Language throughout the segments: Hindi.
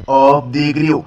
आप देख रहे हो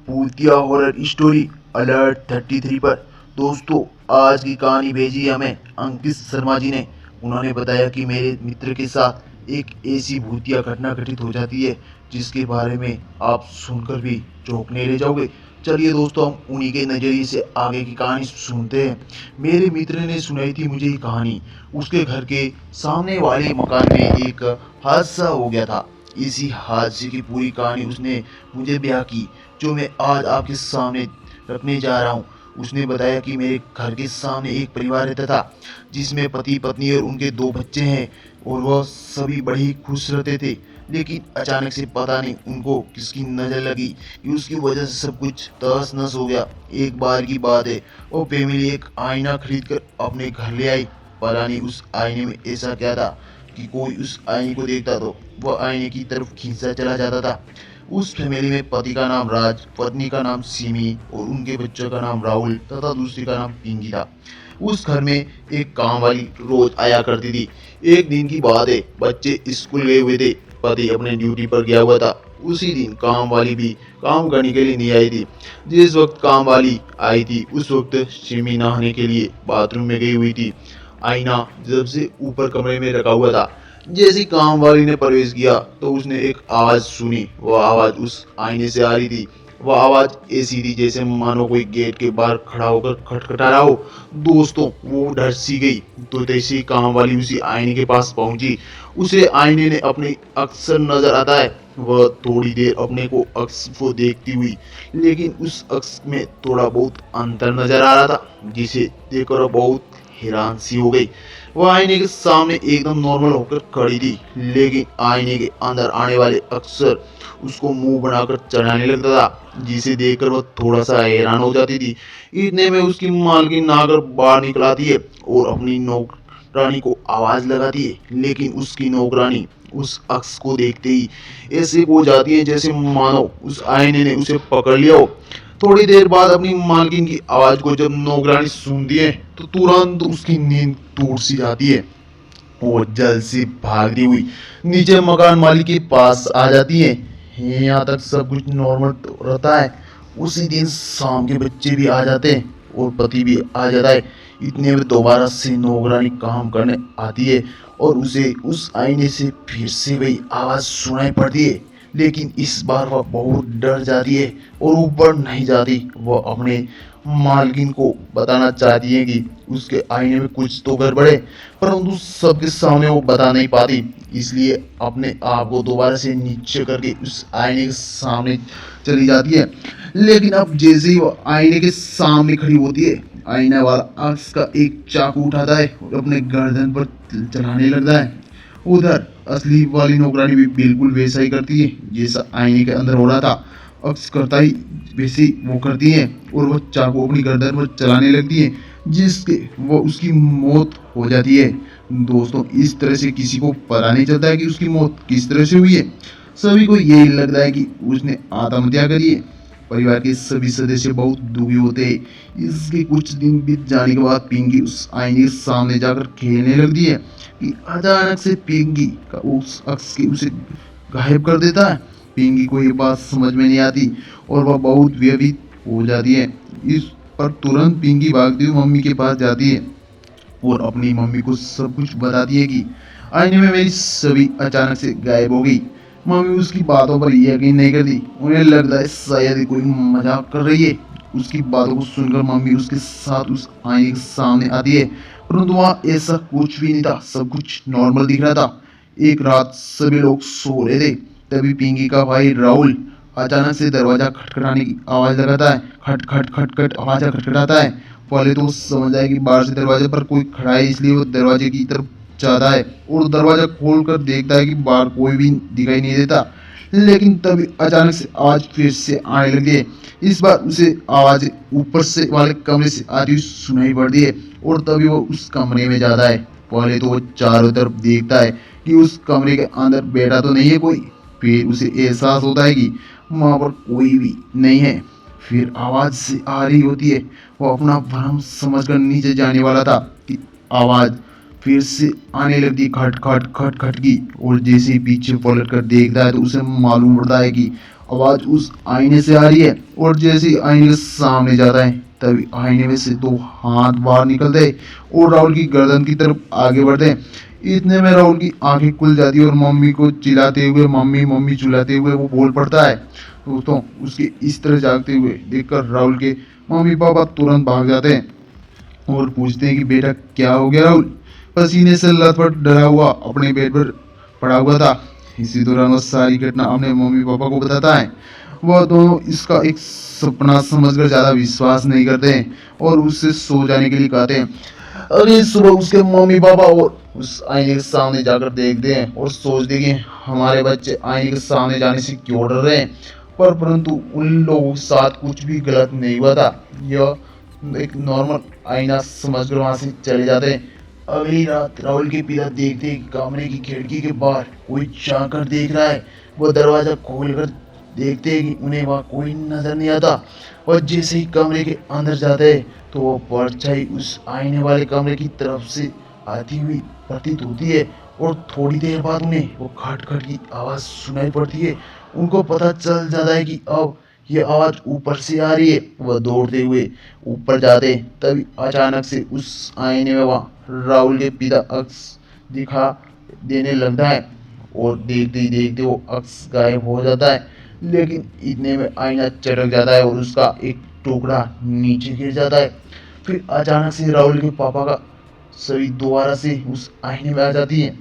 भूतिया हॉरर स्टोरी अलर्ट 33 पर। दोस्तों, आज की कहानी भेजी है हमें अंकित शर्मा जी ने। उन्होंने बताया कि मेरे मित्र के साथ एक ऐसी भूतिया घटना घटित हो जाती है जिसके बारे में आप सुनकर भी चौंकने रह जाओगे। चलिए दोस्तों, हम उन्हीं के नज़रिए से आगे की कहानी सुनते हैं। मेरे मित्र ने सुनाई थी मुझे ये कहानी। उसके घर के सामने वाले मकान में एक हादसा हो गया था। इसी हादसे की पूरी कहानी उसने मुझे बयां की, जो मैं आज आपके सामने रखने जा रहा हूँ। उसने बताया कि मेरे घर के सामने एक परिवार रहता था जिसमें पति पत्नी और उनके 2 बच्चे हैं, और वह सभी बड़े ही खुश रहते थे। लेकिन अचानक से पता नहीं उनको किसकी नज़र लगी कि उसकी वजह से सब कुछ तहस नहस हो गया। एक बार की बात है, वो फैमिली एक आईना खरीद कर अपने घर ले आई। पता नहीं उस आईने में ऐसा क्या था कि कोई उस आईने को देखता तो वह आईने की तरफ खींचा चला जाता था। उस फैमिली में पति का नाम राज, पत्नी का नाम सिमी और उनके बच्चों का नाम राहुल तथा दूसरी का नाम पिंकी था। उस घर में एक काम वाली रोज आया करती थी। एक दिन की बात है, बच्चे स्कूल गए हुए थे, पति अपने ड्यूटी पर गया हुआ था। उसी दिन काम वाली भी काम करने के लिए नहीं आई थी। जिस वक्त काम वाली आई थी उस वक्त सिमी नहाने के लिए बाथरूम में गई हुई थी। आईना जब से ऊपर कमरे में रखा हुआ था। जैसे काम वाली ने प्रवेश किया तो उसने एक आवाज सुनी। वह आवाज उस आईने से आ रही थी। वह आवाज ऐसी थी जैसे मानो कोई गेट के बाहर खड़ा होकर खटखटा रहा हो। दोस्तों, वो डर सी गई। तो जैसे ही काम वाली उसी आईने के पास पहुंची, उसे आईने ने अपने अक्सर नजर आता है। वह थोड़ी देर अपने को अक्स को देखती हुई, लेकिन उस अक्स में थोड़ा बहुत अंतर नजर आ रहा था, जिसे देखकर बहुत हैरान सी हो गई। वह आईने के सामने एकदम नॉर्मल होकर खड़ी थी, लेकिन आईने के अंदर आने वाले अक्सर उसको मुंह बनाकर चढ़ाने लगता था, जिसे देखकर वह थोड़ा सा हैरान हो जाती थी। इतने में उसकी मालकिन नहाकर बाहर निकल आती है और अपनी नौकरानी को आवाज लगाती है, लेकिन उसकी नौकरानी उस अक्स को देखते ही ऐसे हो जाती है जैसे मानो उस आईने ने उसे पकड़ लिया हो। थोड़ी देर बाद अपनी मालकिन की आवाज को जब नौकरानी सुनती है तो तुरंत उसकी नींद टूट सी जाती है। वो जल्द से भागती हुई नीचे मकान मालिक के पास आ जाती है। यहाँ तक सब कुछ नॉर्मल तो रहता है। उसी दिन शाम के बच्चे भी आ जाते हैं और पति भी आ जाता है। इतने में दोबारा से नौकरानी काम करने आती है और उसे उस आईने से फिर से वही आवाज सुनाई पड़ती है, लेकिन इस बार वह बहुत डर जाती है और ऊपर नहीं जाती। वह अपने मालकिन को बताना चाहती है कि उसके आईने में कुछ तो गड़बड़ है, परंतु सबके सामने वो बता नहीं पाती। इसलिए अपने आप को दोबारा से नीचे करके उस आईने के सामने चली जाती है। लेकिन अब जैसे ही वो आईने के सामने खड़ी होती है, आईना वाला अक्स का एक चाकू उठाता है और अपने गर्दन पर चलाने लगता है। उधर असली वाली नौकरानी भी बिल्कुल वैसा ही करती है जैसा आईने के अंदर हो रहा था। अक्स करता ही वैसे ही वो करती है और वह चाकू अपनी गर्दन पर चलाने लगती है, जिसके वो उसकी मौत हो जाती है। दोस्तों, इस तरह से किसी को पता नहीं चलता है कि उसकी मौत किस तरह से हुई है। सभी को यही लगता है कि उसने आत्महत्या करी है। परिवार के सभी सदस्य बहुत दुखी होते हैं। इसके कुछ दिन बीत जाने के बाद पिंकी उस आईने के सामने जाकर खेलने लगती है कि अचानक से पिंकी का उस अक्स के उसे गायब कर देता है। पिंकी को ये बात समझ में नहीं आती और वह बहुत व्यथित हो जाती है। इस पर तुरंत पिंकी भागती हुई मम्मी के पास जाती है और अपनी मम्मी को सब कुछ बताती है कि आईने में मेरी सभी अचानक से गायब हो गई। मम्मी उसकी बातों पर यकीन नहीं करती। उन्हें लगता है शायद कोई मजाक कर रही है। उसकी बातों को सुनकर मम्मी उसके साथ उस आईने के सामने आती है, परंतु वहाँ ऐसा कुछ भी नहीं था। सब कुछ नॉर्मल दिख रहा था। एक रात सभी लोग सो रहे थे, तभी पिंकी का भाई राहुल अचानक से दरवाजा खटखटाने की आवाज लगाता है। खट खट खट खट आवाज खटखटाता है। पहले तो वो समझ आया कि बाहर से दरवाजे पर कोई खड़ा है, इसलिए वो दरवाजे की तरफ जाता है और दरवाजा खोलकर देखता है कि बाहर कोई भी दिखाई नहीं देता। लेकिन तभी अचानक से आवाज फिर से आने लगी है। इस बार उसे आवाज ऊपर से वाले कमरे से आती हुई सुनाई पड़ती है और तभी वो उस कमरे में जाता है। पहले तो वो चारों तरफ देखता है कि उस कमरे के अंदर बैठा तो नहीं है कोई। फिर उसे एहसास होता है कि वहां पर कोई भी नहीं है। फिर आवाज से आ रही होती है। वो अपना भ्रम समझकर नीचे जाने वाला था कि आवाज फिर से आने लगती खट खट खट खट की, और जैसे ही पीछे पलट कर देखता है तो उसे मालूम पड़ता है कि आवाज उस आईने से आ रही है और जैसे ही आईने के सामने जाता है तभी आईने में से दो हाथ बाहर निकलते हैं और राहुल की गर्दन की तरफ आगे बढ़ते हैं। इतने में राहुल की आंखें खुल जाती है और मम्मी को चिल्लाते हुए मम्मी मम्मी चिल्लाते हुए वो बोल पड़ता है। दोस्तों उसके इस तरह जागते हुए देखकर राहुल के मम्मी पापा तुरंत भाग जाते हैं और पूछते हैं कि बेटा क्या हो गया राहुल। पसीने से लथपथ डरा हुआ अपने बेड पर पड़ा हुआ था। इसी दौरान वह सारी घटना अपने मम्मी पापा को बताता है। वह दोनों इसका एक सपना समझकर ज्यादा विश्वास नहीं करते हैं और उससे सो जाने के लिए कहते हैं। अगली सुबह उसके मम्मी पापा और उस आईने के सामने जाकर देखते हैं और सोचते हैं कि हमारे बच्चे आईने के सामने जाने से क्यों डर रहे हैं। परंतु उन लोगों के साथ कुछ भी गलत नहीं हुआ था। यह एक नॉर्मल आईना समझकर वहां से चले जाते हैं। अगली रात राहुल के पिता देखते हैं कि कमरे की खिड़की के बाहर कोई झांक देख रहा है। वो दरवाजा खोलकर देखते हैं कि उन्हें वहाँ कोई नजर नहीं आता और जैसे ही कमरे के अंदर जाते हैं तो वो परछाई उस आईने वाले कमरे की तरफ से आती हुई प्रतीत होती है और थोड़ी देर बाद उन्हें वो खट खट की आवाज सुनाई पड़ती है। उनको पता चल जाता है कि अब ये आवाज ऊपर से आ रही है। वह दौड़ते हुए ऊपर जाते तभी अचानक से उस आईने में वहाँ राहुल के पिता अक्स दिखा देने लगता है और देखते ही देखते वो अक्स गायब हो जाता है। लेकिन इतने में आईना चटक जाता है और उसका एक टुकड़ा नीचे गिर जाता है। फिर अचानक से राहुल के पापा का छवि दोबारा से उस आईने में आ जाती है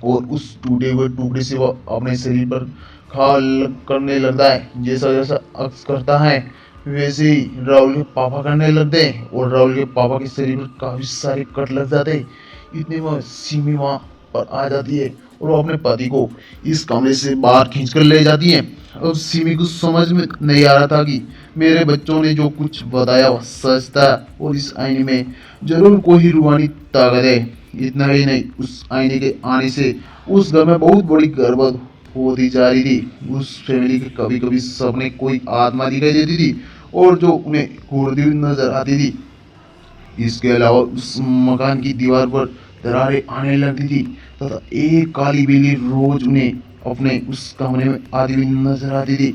और उस टूटे हुए टुकड़े से वह अपने शरीर पर करने लगता है। जैसा जैसा अक्स करता है वैसे ही राहुल के पापा करने लगते हैं और राहुल के पापा के शरीर पर काफी सारे कट लग जाते हैं। इतने में सिमी वहां पर आ जाती है और वो अपने पति को इस कमरे से बाहर खींचकर ले जाती है। अब सिमी को समझ में नहीं आ रहा था कि मेरे बच्चों ने जो कुछ बताया वह सच था और इस आईने में जरूर कोई रूहानी ताकत है। इतना ही नहीं, उस आईने के आने से उस घर में बहुत बड़ी गड़बड़ होती जा रही थी। उस फैमिली के कभी कभी सपने कोई आत्मा दिखाई देती थी और जो उन्हें घूरती हुई नजर आती थी। इसके अलावा उस मकान की दीवार पर दरारें आने लगती थी तथा एक काली बिल्ली रोज उन्हें अपने उस कमरे में आती हुई नजर आती थी।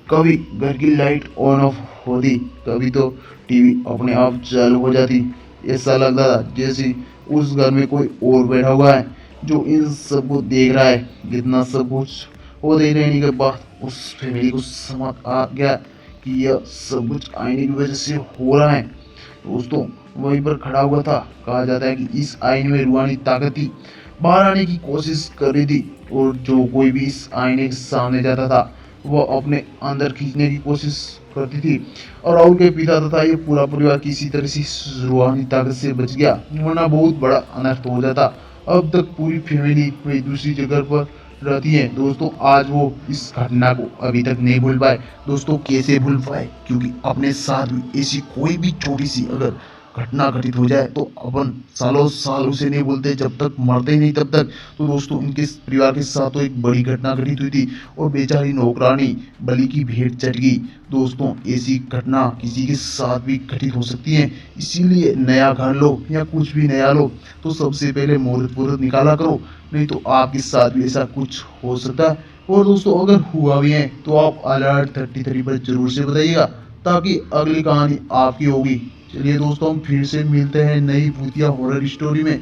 कभी घर की लाइट ऑन ऑफ होती, कभी तो टीवी अपने आप चालू हो जाती। ऐसा लगता था जैसे उस घर में कोई और बैठा हुआ है जो इन सब को देख रहा है। इतना सब कुछ होते रहने के बाद उस फैमिली को समझ आ गया कि यह सब कुछ आईने की वजह से हो रहा है। दोस्तों वहीं पर खड़ा हुआ था। कहा जाता है कि इस आईने में रूहानी ताकत थी, बाहर आने की कोशिश कर रही थी और जो कोई भी इस आईने के सामने जाता था वह अपने अंदर खींचने की कोशिश करती थी। और राहुल के पिता तथा ये पूरा परिवार किसी तरह से रूहानी ताकत से बच गया, वरना बहुत बड़ा अनर्थ हो जाता। अब तक पूरी फैमिली कोई दूसरी जगह पर रहती है। दोस्तों आज वो इस घटना को अभी तक नहीं भूल पाए। दोस्तों कैसे भूल पाए, क्योंकि अपने साथ भी ऐसी कोई भी छोटी सी अगर घटना घटित हो जाए तो अपन सालों साल उसे नहीं भूलते, जब तक मरते ही नहीं तब तक। तो दोस्तों इनके परिवार के साथ तो एक बड़ी घटना घटित हुई थी और बेचारी नौकरानी बलि की भेंट चढ़ गई। दोस्तों ऐसी घटना किसी के साथ भी घटित हो सकती है, इसीलिए नया घर लो या कुछ भी नया लो तो सबसे पहले मुहूर्त पुहूर्त निकाला करो, नहीं तो आपके साथ भी ऐसा कुछ हो सकता है। और दोस्तों अगर हुआ भी है तो आप अलर्ट 33 पर जरूर से बताइएगा ताकि अगली कहानी आपकी होगी। चलिए दोस्तों हम फिर से मिलते हैं नई भूतिया हॉरर स्टोरी में।